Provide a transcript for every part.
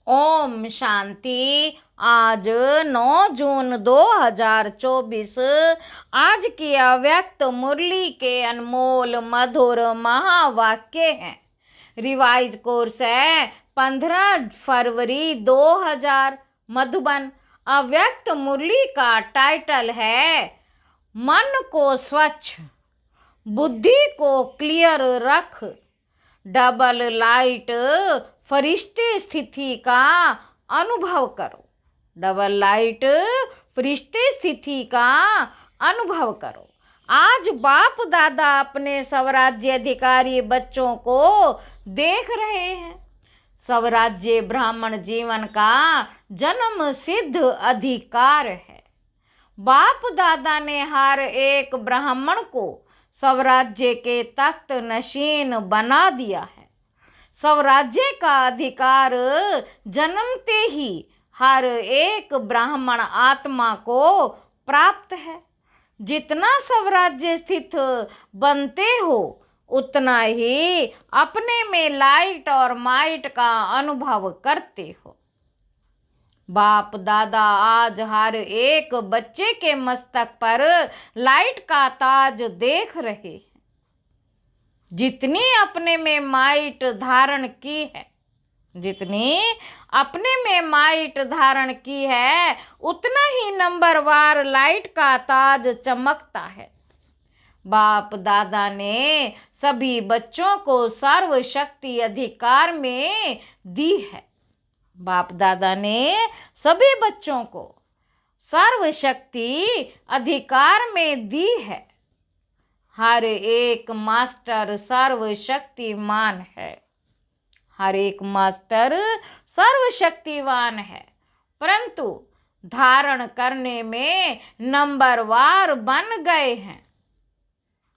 ओम शांति। आज 9 जून 2024 आज की अव्यक्त मुरली के अनमोल मधुर महावाक्य हैं। रिवाइज कोर्स है 15 फरवरी 2000 मधुबन। अव्यक्त मुरली का टाइटल है मन को स्वच्छ, बुद्धि को क्लियर रख, डबल लाइट फरिश्ते स्थिति का अनुभव करो। डबल लाइट फरिश्ते स्थिति का अनुभव करो। आज बाप दादा अपने स्वराज्य अधिकारी बच्चों को देख रहे हैं। स्वराज्य ब्राह्मण जीवन का जन्म सिद्ध अधिकार है। बाप दादा ने हर एक ब्राह्मण को स्वराज्य के तख्त नशीन बना दिया है। स्वराज्य का अधिकार जन्मते ही हर एक ब्राह्मण आत्मा को प्राप्त है। जितना स्वराज्य स्थित बनते हो उतना ही अपने में लाइट और माइट का अनुभव करते हो। बाप दादा आज हर एक बच्चे के मस्तक पर लाइट का ताज देख रहे हैं। जितनी अपने में माइट धारण की है, जितनी अपने में माइट धारण की है, उतना ही नंबरवार लाइट का ताज चमकता है। बाप दादा ने सभी बच्चों को सर्वशक्ति अधिकार में दी है। बाप दादा ने सभी बच्चों को सर्वशक्ति अधिकार में दी है। हर एक मास्टर सर्वशक्तिमान है। हर एक मास्टर सर्वशक्तिवान है, परंतु धारण करने में नंबरवार बन गए हैं।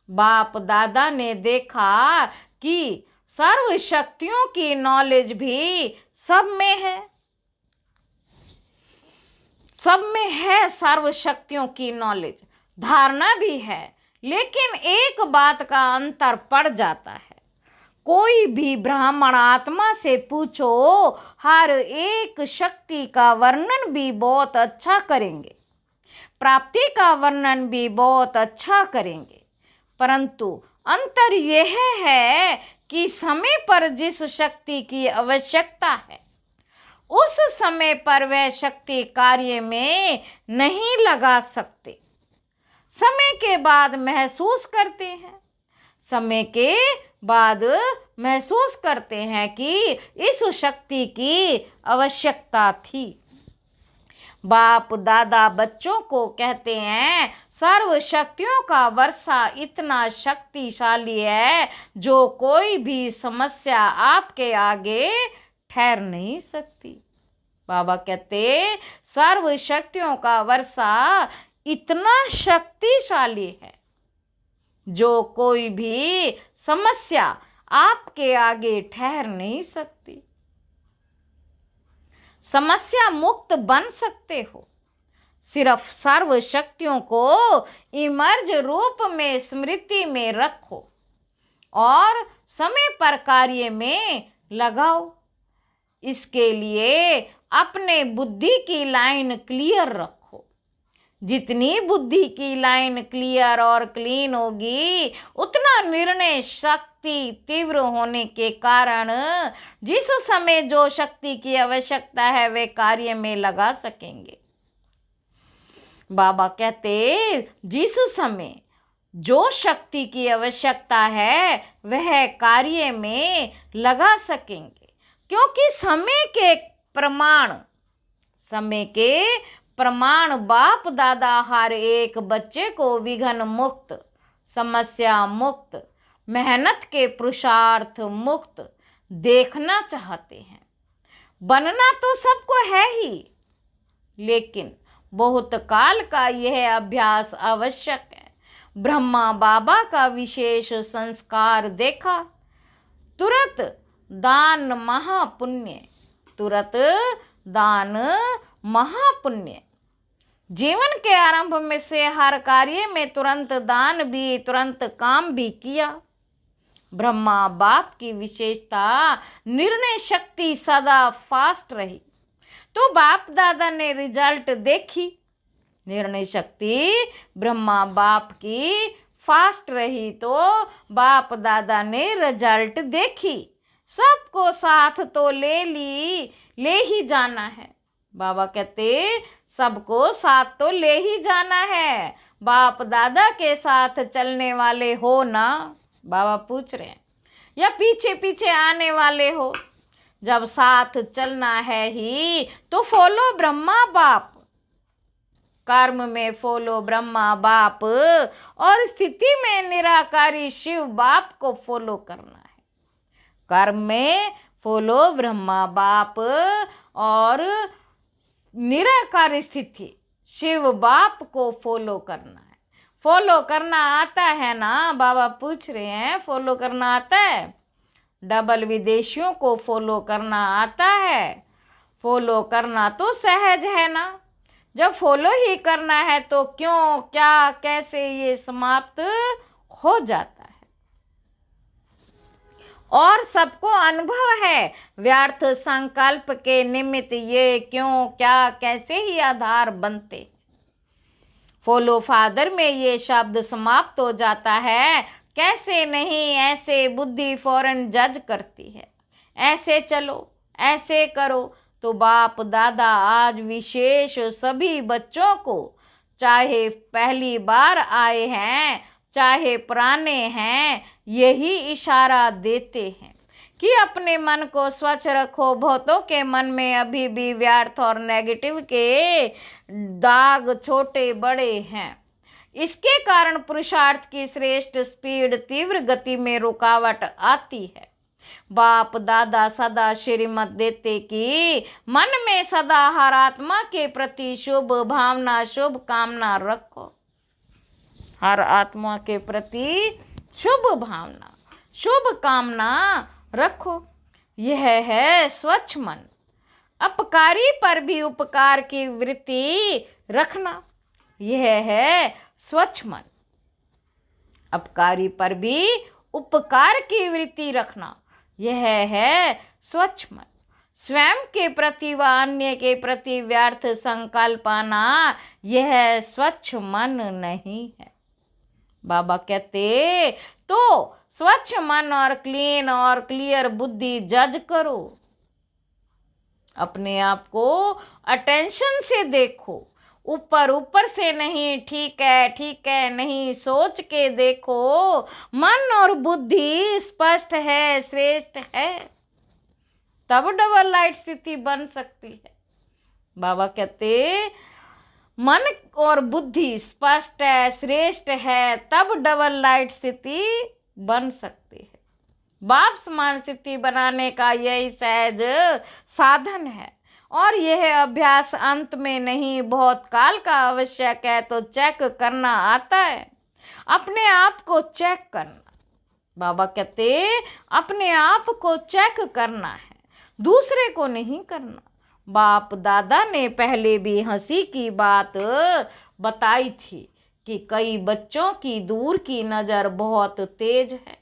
बाप दादा ने देखा कि सर्व शक्तियों की नॉलेज भी सब में है। सब में है सर्व शक्तियों की नॉलेज, धारणा भी है, लेकिन एक बात का अंतर पड़ जाता है। कोई भी ब्राह्मण आत्मा से पूछो, हर एक शक्ति का वर्णन भी बहुत अच्छा करेंगे, प्राप्ति का वर्णन भी बहुत अच्छा करेंगे, परंतु अंतर यह है कि समय पर जिस शक्ति की आवश्यकता है उस समय पर वह शक्ति कार्य में नहीं लगा सकते। समय के बाद महसूस करते हैं, समय के बाद महसूस करते हैं कि इस शक्ति की आवश्यकता थी। बाप दादा बच्चों को कहते हैं, सर्व शक्तियों का वर्षा इतना शक्तिशाली है जो कोई भी समस्या आपके आगे ठहर नहीं सकती। बाबा कहते सर्व शक्तियों का वर्षा इतना शक्तिशाली है जो कोई भी समस्या आपके आगे ठहर नहीं सकती। समस्या मुक्त बन सकते हो। सिर्फ सर्व शक्तियों को इमर्ज रूप में स्मृति में रखो और समय पर कार्य में लगाओ। इसके लिए अपने बुद्धि की लाइन क्लियर रखो। जितनी बुद्धि की लाइन क्लियर और क्लीन होगी, उतना निर्णय शक्ति तीव्र होने के कारण जिस समय जो शक्ति की आवश्यकता है वे कार्य में लगा सकेंगे। बाबा कहते जिस समय जो शक्ति की आवश्यकता है वह कार्य में लगा सकेंगे, क्योंकि समय के प्रमाण बाप दादा हर एक बच्चे को विघ्न मुक्त, समस्या मुक्त, मेहनत के पुरुषार्थ मुक्त देखना चाहते हैं। बनना तो सबको है ही, लेकिन बहुत काल का यह अभ्यास आवश्यक है। ब्रह्मा बाबा का विशेष संस्कार देखा, तुरंत दान महापुण्य, तुरंत दान महापुण्य। जीवन के आरंभ में से हर कार्य में तुरंत दान भी, तुरंत काम भी किया। ब्रह्मा बाप की विशेषता निर्णय शक्ति सदा फास्ट रही तो बाप दादा ने रिजल्ट देखी। निर्णय शक्ति ब्रह्मा बाप की फास्ट रही तो बाप दादा ने रिजल्ट देखी। सबको साथ तो ले ही जाना है। बाबा कहते सबको साथ तो ले ही जाना है। बाप दादा के साथ चलने वाले हो ना, बाबा पूछ रहे हैं, या पीछे पीछे आने वाले हो? जब साथ चलना है ही तो फॉलो ब्रह्मा बाप। कर्म में फॉलो ब्रह्मा बाप और स्थिति में निराकारी शिव बाप को फॉलो करना है। कर्म में फॉलो ब्रह्मा बाप और निराकार स्थिति शिव बाप को फॉलो करना है। फॉलो करना आता है ना? बाबा पूछ रहे हैं, फॉलो करना आता है? डबल विदेशियों को फॉलो करना आता है? फॉलो करना तो सहज है ना। जब फॉलो ही करना है तो क्यों, क्या, कैसे ये समाप्त हो जाता है। और सबको अनुभव है व्यर्थ संकल्प के निमित्त ये क्यों, क्या, कैसे ही आधार बनते। फॉलो फादर में ये शब्द समाप्त हो जाता है। कैसे नहीं, ऐसे बुद्धि फौरन जज करती है। ऐसे चलो, ऐसे करो। तो बाप दादा आज विशेष सभी बच्चों को, चाहे पहली बार आए हैं चाहे पुराने हैं, यही इशारा देते हैं कि अपने मन को स्वच्छ रखो। बहुतों के मन में अभी भी व्यर्थ और नेगेटिव के दाग छोटे बड़े हैं। इसके कारण पुरुषार्थ की श्रेष्ठ स्पीड तीव्र गति में रुकावट आती है। बाप दादा सदा श्रीमत देते कि मन में सदा हर आत्मा के प्रति शुभ भावना, शुभ कामना रखो। हर आत्मा के प्रति शुभ भावना, शुभ कामना रखो। यह है स्वच्छ मन। अपकारी पर भी उपकार की वृत्ति रखना, यह है स्वच्छ मन। अपकारी पर भी उपकार की वृत्ति रखना, यह है स्वच्छ मन। स्वयं के प्रति व अन्य के प्रति व्यर्थ संकल्प आना, यह स्वच्छ मन नहीं है। बाबा कहते तो स्वच्छ मन और क्लीन और क्लियर बुद्धि जज करो। अपने आप को अटेंशन से देखो, ऊपर ऊपर से नहीं, ठीक है नहीं सोच के देखो। मन और बुद्धि स्पष्ट है, श्रेष्ठ है, तब डबल लाइट स्थिति बन सकती है। बाबा कहते मन और बुद्धि स्पष्ट है, श्रेष्ठ है, तब डबल लाइट स्थिति बन सकती है। बाप समान स्थिति बनाने का यही सहज साधन है और यह अभ्यास अंत में नहीं, बहुत काल का आवश्यक है। तो चेक करना आता है, अपने आप को चेक करना। बाबा कहते अपने आप को चेक करना है, दूसरे को नहीं करना। बाप दादा ने पहले भी हंसी की बात बताई थी कि कई बच्चों की दूर की नज़र बहुत तेज है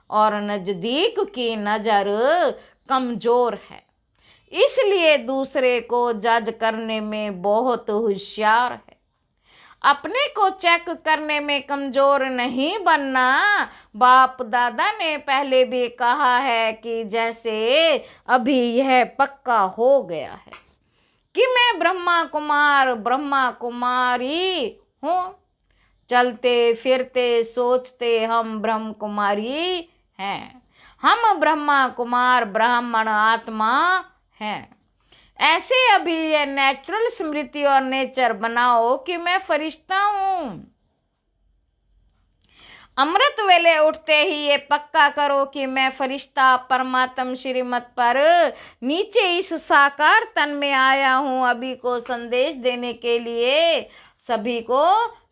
और नज़दीक की नज़र कमज़ोर है, इसलिए दूसरे को जज करने में बहुत होशियार है। अपने को चेक करने में कमज़ोर नहीं बनना। बाप दादा ने पहले भी कहा है कि जैसे अभी यह पक्का हो गया है कि मैं ब्रह्मा कुमार ब्रह्मा कुमारी हूँ, चलते फिरते सोचते हम ब्रह्म कुमारी हैं, हम ब्रह्मा कुमार ब्राह्मण आत्मा हैं। ऐसे अभी ये नेचुरल स्मृति और नेचर बनाओ कि मैं फरिश्ता हूँ। अमृत वेले उठते ही ये पक्का करो कि मैं फरिश्ता परमात्म श्रीमत पर नीचे इस साकार तन में आया हूँ अभी को संदेश देने के लिए, सभी को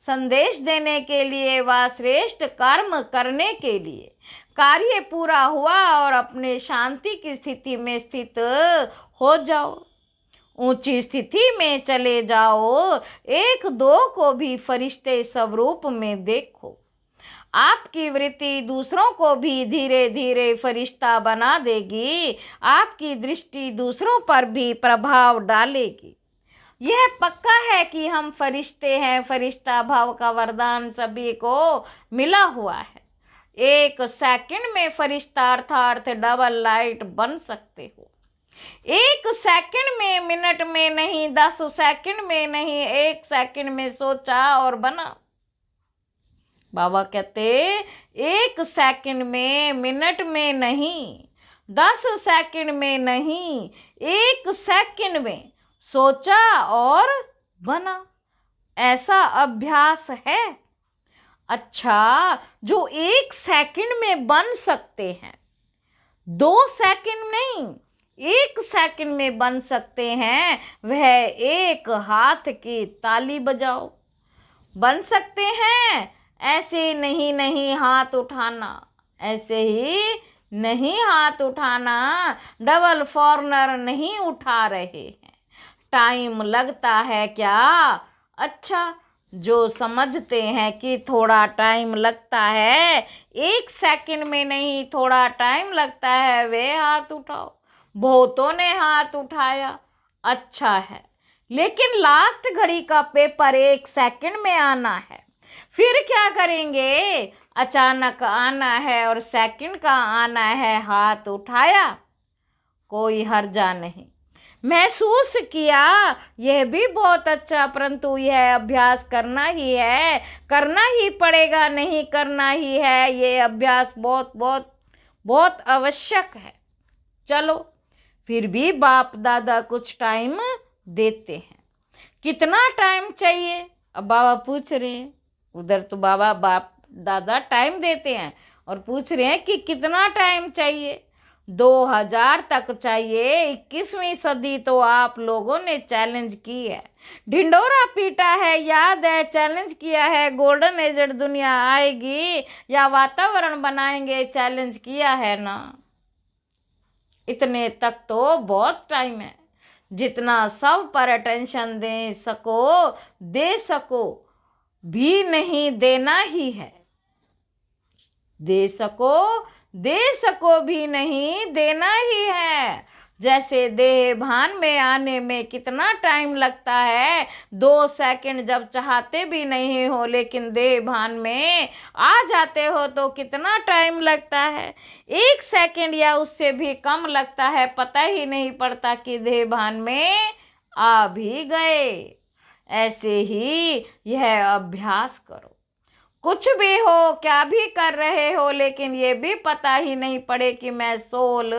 संदेश देने के लिए व श्रेष्ठ कर्म करने के लिए। कार्य पूरा हुआ और अपने शांति की स्थिति में स्थित हो जाओ, ऊंची स्थिति में चले जाओ। एक दो को भी फरिश्ते स्वरूप में देखो। आपकी वृत्ति दूसरों को भी धीरे धीरे फरिश्ता बना देगी। आपकी दृष्टि दूसरों पर भी प्रभाव डालेगी। यह पक्का है कि हम फरिश्ते हैं। फरिश्ता भाव का वरदान सभी को मिला हुआ है। 1 सेकंड में फरिश्ता अर्थात डबल लाइट बन सकते हो। 1 सेकंड में, मिनट में नहीं, 10 सेकंड में नहीं, 1 सेकंड में सोचा और बना। बाबा कहते 1 सेकंड में, मिनट में नहीं, 10 सेकंड में नहीं, 1 सेकंड में सोचा और बना। ऐसा अभ्यास है। अच्छा, जो 1 सेकंड में बन सकते हैं, 2 सेकंड नहीं, 1 सेकंड में बन सकते हैं, वह 1 हाथ की ताली बजाओ। बन सकते हैं। ऐसे नहीं नहीं हाथ उठाना, ऐसे ही नहीं हाथ उठाना, डबल फॉरनर नहीं उठा रहे हैं। टाइम लगता है क्या? अच्छा, जो समझते हैं कि थोड़ा टाइम लगता है, 1 सेकंड में नहीं थोड़ा टाइम लगता है, वे हाथ उठाओ। बहुतों ने हाथ उठाया, अच्छा है, लेकिन लास्ट घड़ी का पेपर 1 सेकंड में आना है। फिर क्या करेंगे? अचानक आना है और सेकंड का आना है, हाथ उठाया, कोई हर्जा नहीं। महसूस किया, यह भी बहुत अच्छा, परंतु यह अभ्यास करना ही है, करना ही पड़ेगा, नहीं करना ही है। ये अभ्यास बहुत बहुत बहुत आवश्यक है। चलो, फिर भी बाप दादा कुछ टाइम देते हैं। कितना टाइम चाहिए? अब बाबा पूछ रहे हैं। उधर तो बाबा बाप दादा टाइम देते हैं और पूछ रहे हैं कि कितना टाइम चाहिए? 2000 तक चाहिए। 21वीं सदी तो आप लोगों ने चैलेंज की है, ढिंडोरा पीटा है, याद है, चैलेंज किया है। गोल्डन एजेड दुनिया आएगी या वातावरण बनाएंगे, चैलेंज किया है ना। इतने तक तो बहुत टाइम है। जितना सब पर अटेंशन दे सको भी नहीं, देना ही है। दे सको भी नहीं, देना ही है। जैसे देह भान में आने में कितना टाइम लगता है। 2 सेकंड जब चाहते भी नहीं हो, लेकिन देह भान में आ जाते हो तो कितना टाइम लगता है। 1 सेकंड या उससे भी कम लगता है, पता ही नहीं पड़ता कि देह भान में आ भी गए। ऐसे ही यह अभ्यास करो। कुछ भी हो, क्या भी कर रहे हो, लेकिन ये भी पता ही नहीं पड़े कि मैं सोल,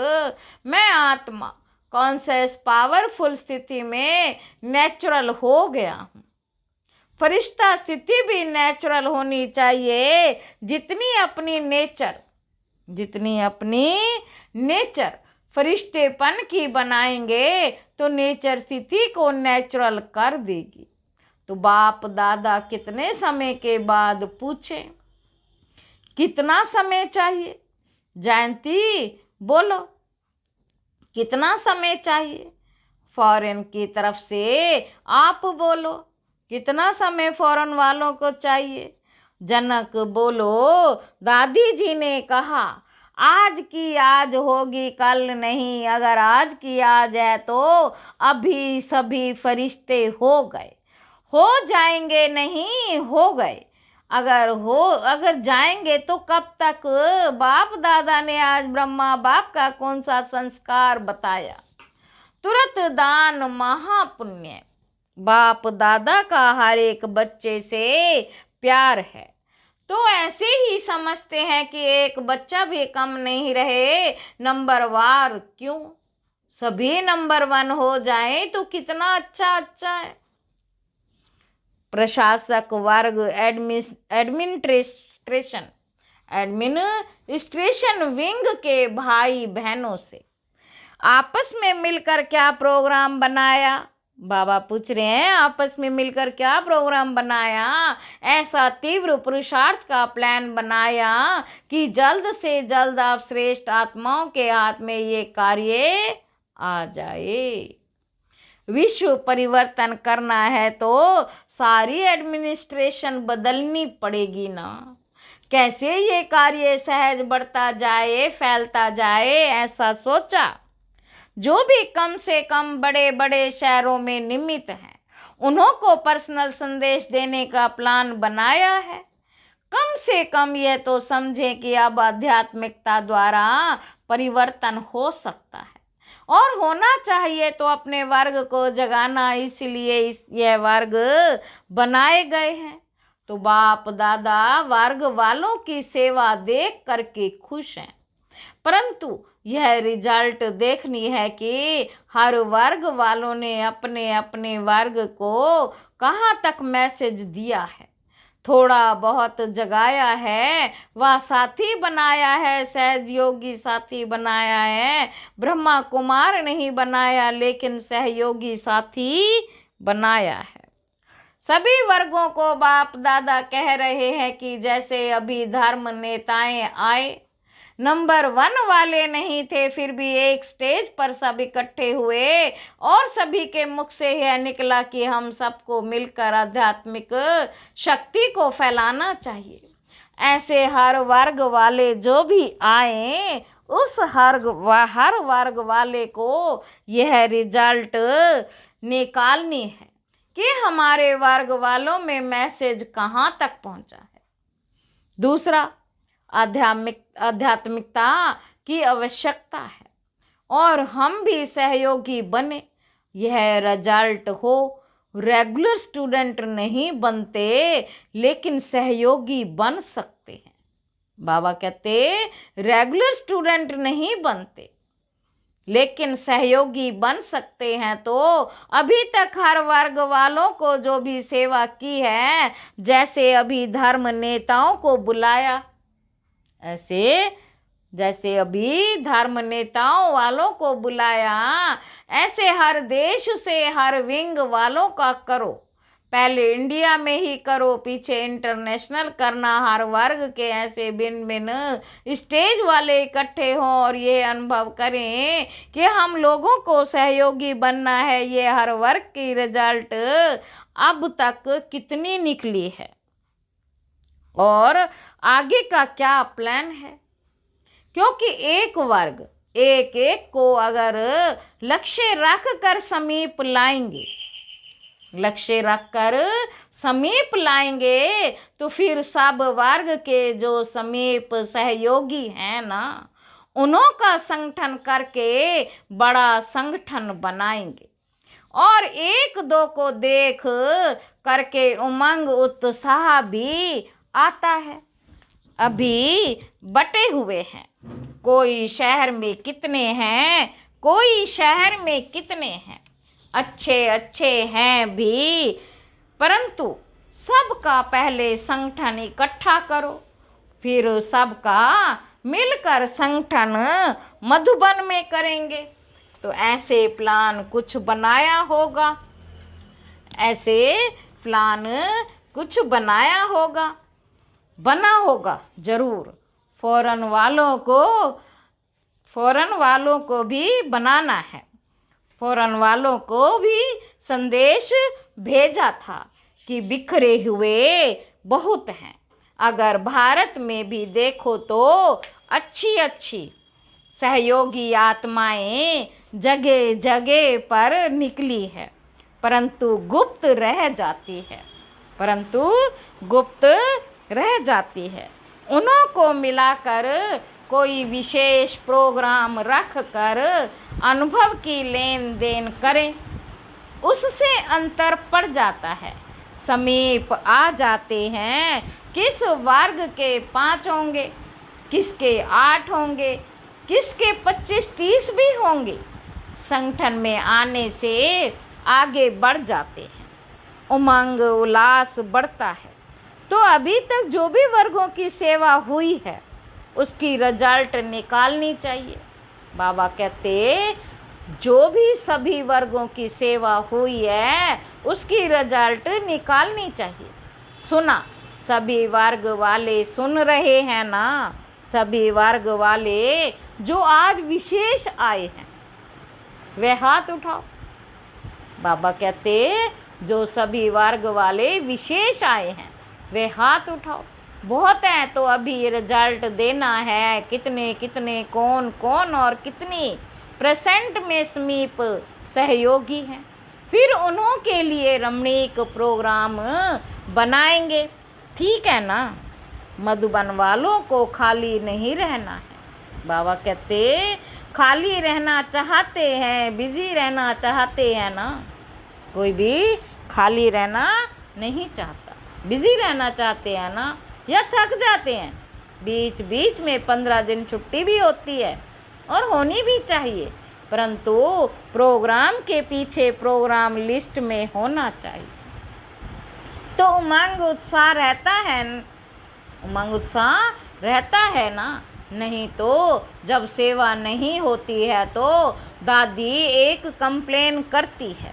मैं आत्मा कॉन्शियस पावरफुल स्थिति में नेचुरल हो गया हूँ। फरिश्ता स्थिति भी नेचुरल होनी चाहिए। जितनी अपनी नेचर फरिश्तेपन की बनाएंगे तो नेचर स्थिति को नेचुरल कर देगी। तो बाप दादा कितने समय के बाद पूछे, कितना समय चाहिए? जयंती बोलो, कितना समय चाहिए? फॉरेन की तरफ से आप बोलो, कितना समय फॉरेन वालों को चाहिए? जनक बोलो, दादी जी ने कहा आज की आज होगी, कल नहीं। अगर आज की आज है तो अभी सभी फरिश्ते हो गए, हो जाएंगे, नहीं हो गए। अगर जाएंगे तो कब तक? बाप दादा ने आज ब्रह्मा बाप का कौन सा संस्कार बताया? तुरंत दान महापुण्य। बाप दादा का हर एक बच्चे से प्यार है, तो ऐसे ही समझते हैं कि एक बच्चा भी कम नहीं रहे। नंबरवार क्यों? सभी नंबर 1 हो जाए तो कितना अच्छा है। प्रशासक वर्ग, एडमिनिस्ट्रेशन विंग के भाई बहनों से आपस में मिलकर क्या प्रोग्राम बनाया? बाबा पूछ रहे हैं, आपस में मिलकर क्या प्रोग्राम बनाया? ऐसा तीव्र पुरुषार्थ का प्लान बनाया कि जल्द से जल्द आप श्रेष्ठ आत्माओं के हाथ में ये कार्य आ जाए। विश्व परिवर्तन करना है तो सारी एडमिनिस्ट्रेशन बदलनी पड़ेगी ना। कैसे ये कार्य सहज बढ़ता जाए, फैलता जाए, ऐसा सोचा। जो भी कम से कम बड़े बड़े शहरों में निमित हैं, उन्हों को पर्सनल संदेश देने का प्लान बनाया है। कम से कम यह तो समझें कि अब आध्यात्मिकता द्वारा परिवर्तन हो सकता है और होना चाहिए। तो अपने वर्ग को जगाना, इसलिए यह वर्ग बनाए गए हैं। तो बाप दादा वर्ग वालों की सेवा देख करके खुश हैं, परंतु यह रिजल्ट देखनी है कि हर वर्ग वालों ने अपने अपने वर्ग को कहाँ तक मैसेज दिया है। थोड़ा बहुत जगाया है, वह साथी बनाया है, सहयोगी साथी बनाया है। ब्रह्मा कुमार नहीं बनाया, लेकिन सहयोगी साथी बनाया है। सभी वर्गों को बाप दादा कह रहे हैं कि जैसे अभी धर्म नेताएं आए, नंबर 1 वाले नहीं थे, फिर भी एक स्टेज पर सब इकट्ठे हुए और सभी के मुख से यह निकला कि हम सबको मिलकर आध्यात्मिक शक्ति को फैलाना चाहिए। ऐसे हर वर्ग वाले जो भी आए, उस हर वर्ग वाले को यह रिजल्ट निकालनी है कि हमारे वर्ग वालों में मैसेज कहाँ तक पहुंचा है। दूसरा, आध्यात्मिकता की आवश्यकता है और हम भी सहयोगी बने। यह रिजल्ट हो। रेगुलर स्टूडेंट नहीं बनते, लेकिन सहयोगी बन सकते हैं। बाबा कहते रेगुलर स्टूडेंट नहीं बनते, लेकिन सहयोगी बन सकते हैं। तो अभी तक हर वर्ग वालों को जो भी सेवा की है, जैसे अभी धर्म नेताओं को बुलाया, ऐसे जैसे अभी धर्म नेताओं वालों को बुलाया, ऐसे हर देश से हर विंग वालों का करो। पहले इंडिया में ही करो, पीछे इंटरनेशनल करना। हर वर्ग के ऐसे भिन्न भिन्न स्टेज वाले इकट्ठे हों और ये अनुभव करें कि हम लोगों को सहयोगी बनना है। ये हर वर्ग की रिजल्ट अब तक कितनी निकली है और आगे का क्या प्लान है। क्योंकि एक वर्ग एक एक को अगर लक्ष्य रख कर समीप लाएंगे, लक्ष्य रखकर समीप लाएंगे, तो फिर सब वर्ग के जो समीप सहयोगी हैं ना, उन्हों का संगठन करके बड़ा संगठन बनाएंगे। और एक दो को देख करके उमंग उत्साह भी आता है। अभी बटे हुए हैं, कोई शहर में कितने हैं, कोई शहर में कितने हैं, अच्छे अच्छे हैं भी, परंतु सबका पहले संगठन इकट्ठा करो, फिर सबका मिलकर संगठन मधुबन में करेंगे। तो ऐसे प्लान कुछ बनाया होगा, ऐसे प्लान कुछ बनाया होगा, बना होगा जरूर। फॉरेन वालों को भी बनाना है। फॉरेन वालों को भी संदेश भेजा था कि बिखरे हुए बहुत हैं। अगर भारत में भी देखो तो अच्छी अच्छी सहयोगी आत्माएं जगह जगह पर निकली है, परंतु गुप्त रह जाती है। उन्हों को मिलाकर कोई विशेष प्रोग्राम रख कर अनुभव की लेन देन करें, उससे अंतर पड़ जाता है। समीप आ जाते हैं। किस वर्ग के 5 होंगे, किसके 8 होंगे, किसके 25-30 भी होंगे। संगठन में आने से आगे बढ़ जाते हैं, उमंग उल्लास बढ़ता है। तो अभी तक जो भी वर्गों की सेवा हुई है, उसकी रिजल्ट निकालनी चाहिए। बाबा कहते जो भी सभी वर्गों की सेवा हुई है, उसकी रिजल्ट निकालनी चाहिए। सुना, सभी वर्ग वाले सुन रहे हैं ना, सभी वर्ग वाले जो आज विशेष आए हैं, वे हाथ उठाओ। बाबा कहते जो सभी वर्ग वाले विशेष आए हैं, वे हाथ उठाओ। बहुत है तो अभी रिजल्ट देना है, कितने कितने कौन कौन और कितनी % में समीप सहयोगी हैं। फिर उन्हों के लिए रमणीक प्रोग्राम बनाएंगे। ठीक है ना। मधुबन वालों को खाली नहीं रहना है। बाबा कहते खाली रहना चाहते हैं, बिजी रहना चाहते हैं ना। कोई भी खाली रहना नहीं चाहता, बिजी रहना चाहते हैं ना, या थक जाते हैं। बीच बीच में 15 दिन छुट्टी भी होती है और होनी भी चाहिए, परंतु प्रोग्राम के पीछे प्रोग्राम लिस्ट में होना चाहिए। तो उमंग उत्साह रहता है, उमंग उत्साह रहता है ना। नहीं तो जब सेवा नहीं होती है तो दादी एक कंप्लेन करती है।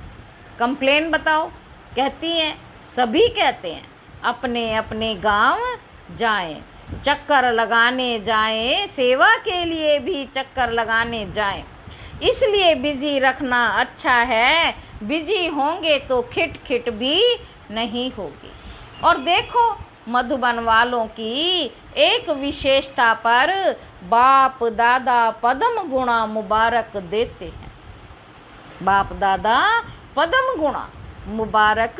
कंप्लेन बताओ, कहती हैं, सभी कहते हैं अपने अपने गांव जाएं, चक्कर लगाने जाएं, सेवा के लिए भी चक्कर लगाने जाएं। इसलिए बिजी रखना अच्छा है, बिजी होंगे तो खिट खिट भी नहीं होगी। और देखो मधुबन वालों की एक विशेषता पर बाप दादा पद्म गुणा मुबारक देते हैं। बाप दादा पद्म गुणा मुबारक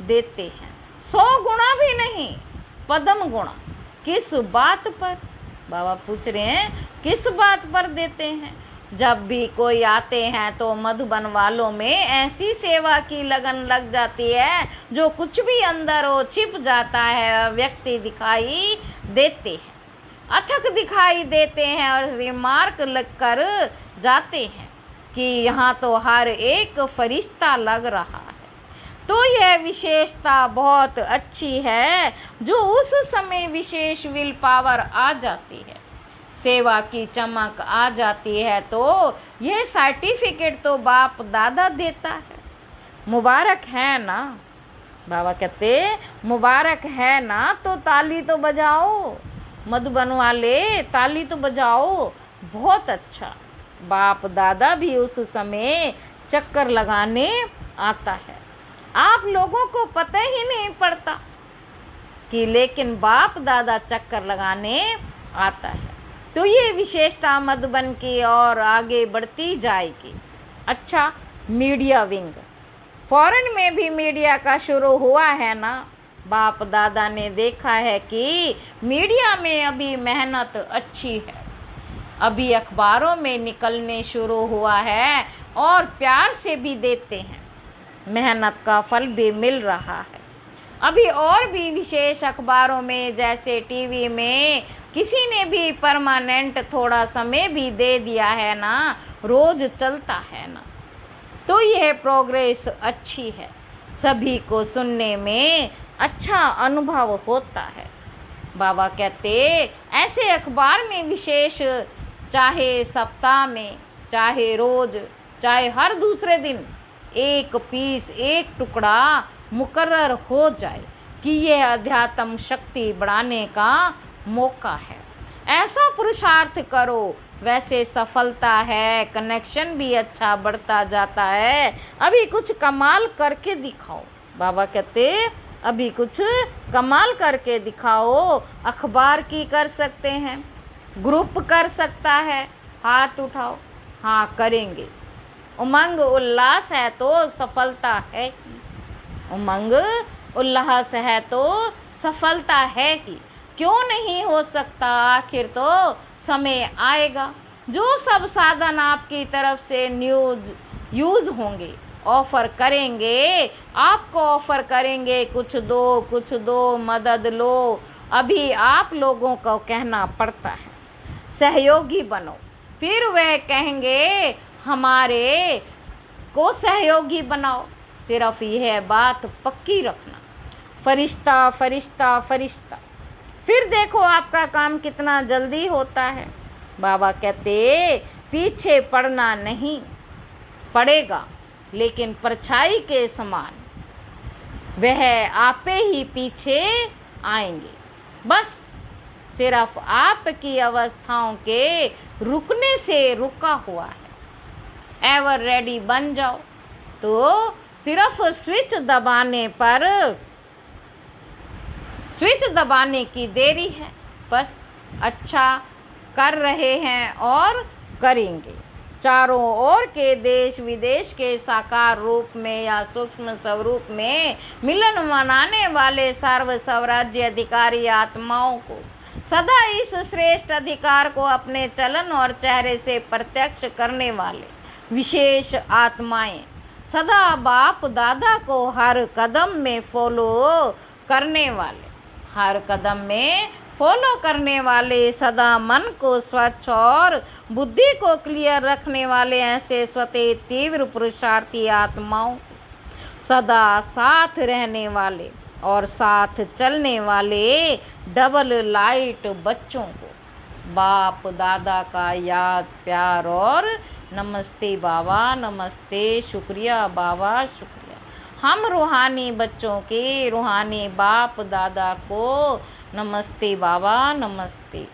देते हैं, 100 गुणा भी नहीं, पद्म गुणा। किस बात पर? बाबा पूछ रहे हैं किस बात पर देते हैं? जब भी कोई आते हैं तो मधुबन वालों में ऐसी सेवा की लगन लग जाती है, जो कुछ भी अंदर हो छिप जाता है व्यक्ति दिखाई देते हैं, अथक दिखाई देते हैं और रिमार्क लग कर जाते हैं कि यहाँ तो हर एक फरिश्ता लग रहा है। तो यह विशेषता बहुत अच्छी है, जो उस समय विशेष विल पावर आ जाती है, सेवा की चमक आ जाती है। तो यह सर्टिफिकेट तो बाप दादा देता है। मुबारक है ना। बाबा कहते मुबारक है ना, तो ताली तो बजाओ, मधुबन वाले ताली तो बजाओ। बहुत अच्छा। बाप दादा भी उस समय चक्कर लगाने आता है, आप लोगों को पता ही नहीं पड़ता कि, लेकिन बाप दादा चक्कर लगाने आता है। तो ये विशेषता मधुबन की और आगे बढ़ती जाएगी। अच्छा, मीडिया विंग, फॉरेन में भी मीडिया का शुरू हुआ है ना। बाप दादा ने देखा है कि मीडिया में अभी मेहनत अच्छी है, अभी अखबारों में निकलने शुरू हुआ है और प्यार से भी देते हैं, मेहनत का फल भी मिल रहा है। अभी और भी विशेष अखबारों में, जैसे टीवी में किसी ने भी परमानेंट थोड़ा समय भी दे दिया है ना, रोज चलता है ना, तो यह प्रोग्रेस अच्छी है, सभी को सुनने में अच्छा अनुभव होता है। बाबा कहते ऐसे अखबार में विशेष, चाहे सप्ताह में, चाहे रोज, चाहे हर दूसरे दिन एक पीस, एक टुकड़ा मुकर्रर हो जाए कि यह अध्यात्म शक्ति बढ़ाने का मौका है। ऐसा पुरुषार्थ करो, वैसे सफलता है, कनेक्शन भी अच्छा बढ़ता जाता है। अभी कुछ कमाल करके दिखाओ। बाबा कहते अभी कुछ कमाल करके दिखाओ। अखबार की कर सकते हैं, ग्रुप कर सकता है, हाथ उठाओ। हाँ, करेंगे। उमंग उल्लास है तो सफलता है ही, उमंग उल्लास है तो सफलता है ही। क्यों नहीं हो सकता? आखिर तो समय आएगा, जो सब साधन आपकी तरफ से यूज होंगे, ऑफर करेंगे, आपको ऑफर करेंगे, कुछ दो, मदद लो। अभी आप लोगों को कहना पड़ता है सहयोगी बनो, फिर वह कहेंगे हमारे को सहयोगी बनाओ। सिर्फ यह बात पक्की रखना, फरिश्ता फरिश्ता फरिश्ता, फिर देखो आपका काम कितना जल्दी होता है। बाबा कहते पीछे पड़ना नहीं पड़ेगा, लेकिन परछाई के समान वह आपे ही पीछे आएंगे। बस सिर्फ आपकी अवस्थाओं के रुकने से रुका हुआ है। एवर रेडी बन जाओ, तो सिर्फ स्विच दबाने पर स्विच दबाने की देरी है, बस अच्छा कर रहे हैं और करेंगे। चारों ओर के देश विदेश के साकार रूप में या सूक्ष्म स्वरूप में मिलन मनाने वाले सर्व स्वराज्य अधिकारी आत्माओं को सदा इस श्रेष्ठ अधिकार को अपने चलन और चेहरे से प्रत्यक्ष करने वाले विशेष आत्माएं, सदा बाप दादा को हर कदम में फॉलो करने वाले, हर कदम में फॉलो करने वाले, सदा मन को स्वच्छ और बुद्धि को क्लियर रखने वाले ऐसे स्वतः तीव्र पुरुषार्थी आत्माओं, सदा साथ रहने वाले और साथ चलने वाले डबल लाइट बच्चों को बाप दादा का याद प्यार और नमस्ते बाबा, नमस्ते, शुक्रिया बाबा, शुक्रिया। हम रूहानी बच्चों के रूहानी बाप दादा को नमस्ते बाबा, नमस्ते।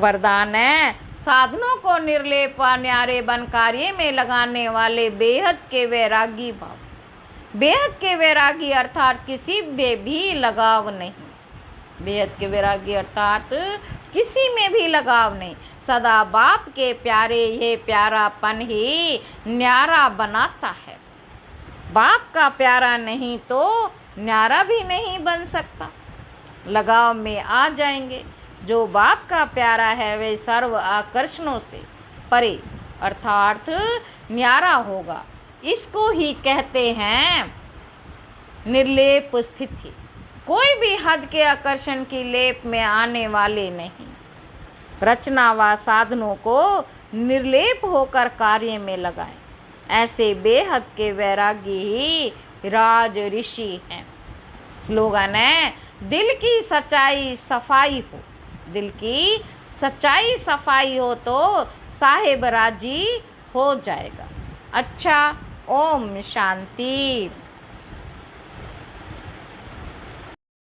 वरदान है, साधनों को निर्लेप व न्यारे बन कार्य में लगाने वाले बेहद के वैरागी भाव। बेहद के वैरागी अर्थात किसी में भी लगाव नहीं। बेहद के वैरागी अर्थात किसी में भी लगाव नहीं। सदा बाप के प्यारे, ये प्यारापन ही न्यारा बनाता है। बाप का प्यारा नहीं तो न्यारा भी नहीं बन सकता। लगाव में आ जाएंगे। जो बाप का प्यारा है वे सर्व आकर्षणों से परे अर्थात न्यारा होगा। इसको ही कहते हैं निर्लेप स्थिति। कोई भी हद के आकर्षण की लेप में आने वाले नहीं। रचना व साधनों को निर्लेप होकर कार्य में लगाएं। ऐसे बेहद के वैरागी ही राज ऋषि हैं। स्लोगन है, दिल की सच्चाई सफाई हो। दिल की सच्चाई सफाई हो तो साहेब राजी हो जाएगा। अच्छा, ओम शांति।